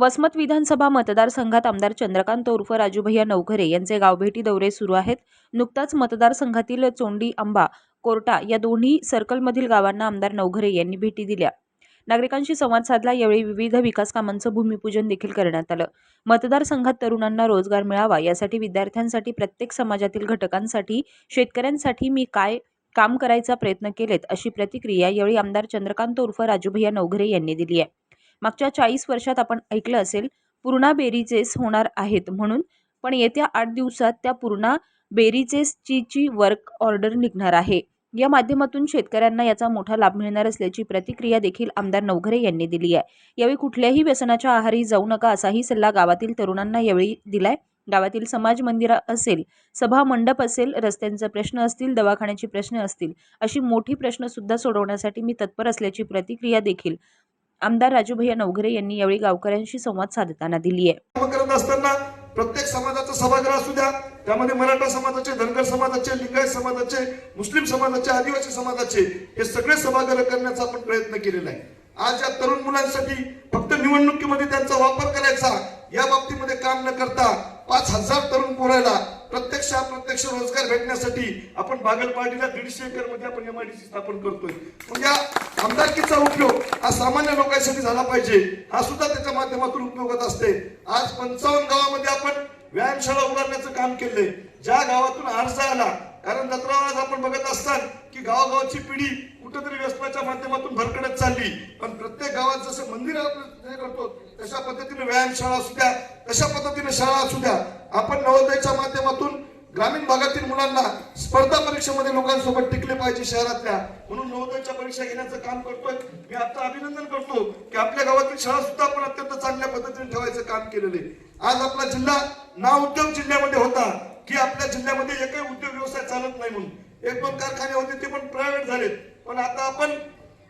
वसमत विधानसभा मतदारसंघात आमदार चंद्रकांत उर्फ राजूभैया नवघरे यांचे गावभेटी दौरे सुरू आहेत। नुकताच मतदारसंघातील चोंडी आंबा कोर्टा या दोन्ही सर्कलमधील गावांना आमदार नवघरे यांनी भेटी दिल्या। नागरिकांशी संवाद साधला। यावेळी विविध विकास कामांचं भूमिपूजन देखील करण्यात आलं। मतदारसंघात तरुणांना रोजगार मिळावा यासाठी, विद्यार्थ्यांसाठी, प्रत्येक समाजातील घटकांसाठी, शेतकऱ्यांसाठी मी काय काम करायचा प्रयत्न केलेत अशी प्रतिक्रिया यावेळी आमदार चंद्रकांत उर्फ राजूभैया नवघरे यांनी दिली आहे। मागच्या 40 वर्षात आपण ऐकलं असेल पूर्णा बेरीजेस होणार आहेत म्हणून, पण येत्या 8 दिवसात त्या पूर्णा बेरीजेसची वर्क ऑर्डर निघणार आहे। या माध्यमातून शेतकऱ्यांना याचा मोठा लाभ मिळणार असल्याची प्रतिक्रिया देखील आमदार नवघरे यांनी दिली आहे। यावेळी कुठल्याही व्यसनाच्या आहारी जाऊ नका असाही सल्ला गावातील तरुणांना यावेळी दिलाय। गावातील समाज मंदिर असेल, सभा मंडप असेल, रस्त्यांचे प्रश्न असतील, दवाखान्याचे प्रश्न असतील, अशी मोठी प्रश्न सुद्धा सोडवण्यासाठी मी तत्पर असल्याची प्रतिक्रिया देखील आमदार राजूभैया नवघरे यांनी यावेळी गावकऱ्यांशी संवाद साधताना दिली आहे। करत असताना प्रत्येक समाजाचा सभागृह असू द्या, त्यामध्ये मराठा समाजाचे, धनगर समाजाचे, लिंगायत समाजाचे, मुस्लिम समाजाचे, आदिवासी समाजाचे हे सगळे सभागृह करण्याचा आपण प्रयत्न केलेला आहे। आज या तरुण मुलांसाठी फक्त निवडणुकीमध्ये त्यांचा वापर करायचा या बाबतीमध्ये काम न करता 5000 तरुण पोरायला प्रत्यक्ष अप्रत्यक्ष रोजगार भेटण्यासाठी आपण बागलपाडीला 150 एकर मध्ये आपण MIDC स्थापन करतोय। म्हणजे आमदारकीचा उपयोग हा सामान्य लोकांसाठी झाला पाहिजे, हा सुद्धा त्याच्या माध्यमातून उपयोगात असते। आज 55 गावामध्ये आपण व्यायामशाळा उभारण्याचं काम केलंय। ज्या गावातून आरसा आला, कारण जत्रावर आपण बघत असताना की गावागावची पिढी कुठेतरी व्यसनाच्या माध्यमातून भरकटत चालली, पण प्रत्येक गावात जसं मंदिर आपण करतो तशा पद्धतीने व्यायामशाळा असू द्या, तशा पद्धतीने शाळा असू द्या, आपण नवोदयच्या माध्यमातून ग्रामीण भागातील मुलांना स्पर्धा परीक्षेमध्ये लोकांसोबत टिकले पाहिजे शहरातल्या, म्हणून नवोदयच्या परीक्षा घेण्याचं काम करतोय। मी आता अभिनंदन करतो की आपल्या गावातील शाळा सुद्धा आपण अत्यंत चांगल्या पद्धतीने ठेवायचं काम केलेले। आज आपला जिल्हा नाउद्योग जिल्ह्यामध्ये होता की आपल्या जिल्ह्यामध्ये एकही उद्योग व्यवसाय चालत नाही म्हणून 1-2 कारखाने होते, ते पण प्रायव्हेट झालेत। पण आता आपण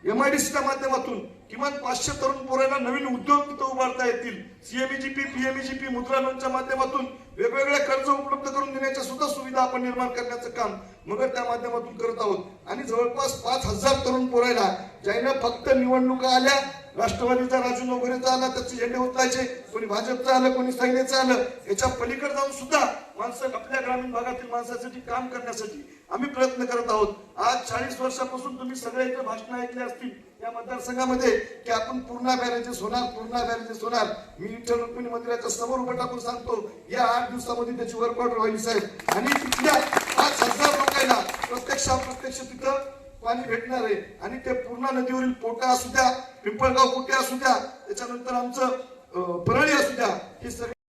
MIDCच्या माध्यमातून किमान 500 तरुण पोरांना नवीन उद्योग तिथे उभारता येतील। CMEGP, PMEGP मुद्रा लोनच्या माध्यमातून वेगवेगळे कर्ज उपलब्ध करून देण्याच्या सुद्धा सुविधा आपण निर्माण करण्याचं काम मगर त्या माध्यमातून करत आहोत। आणि जवळपास 5000 तरुण पोरायला ज्याने फक्त निवडणुका आल्या, राष्ट्रवादीचा राजू नवघरेचा आला त्याचे झेंडे उचलायचे, कोणी भाजपचा आलं, कोणी सैन्याचं आलं, याच्या पलीकडे जाऊन सुद्धा माणसं आपल्या ग्रामीण भागातील माणसासाठी काम करण्यासाठी आम्ही प्रयत्न करत आहोत। आज 40 वर्षापासून तुम्ही सगळे इथे भाषण ऐकले असतील या मतदारसंघामध्ये की आपण पूर्णा बॅरेजेस होणार, पूर्णा बॅरेजेस होणार। मी विठ्ठल रुक्मिणी मंदिराच्या समोर उभं टाकून सांगतो, या 8 दिवसामध्ये त्याची वर्क ऑर्डर व्हावी साहेब। आणि तिथल्या 5000 लोकांना प्रत्यक्ष अप्रत्यक्ष तिथं पाणी भेटणार आहे। आणि ते पूर्णा नदीवरील पोटा असू द्या, पिंपळगाव पोटे असू द्या, त्याच्यानंतर आमचं परळी असू द्या, हे सगळे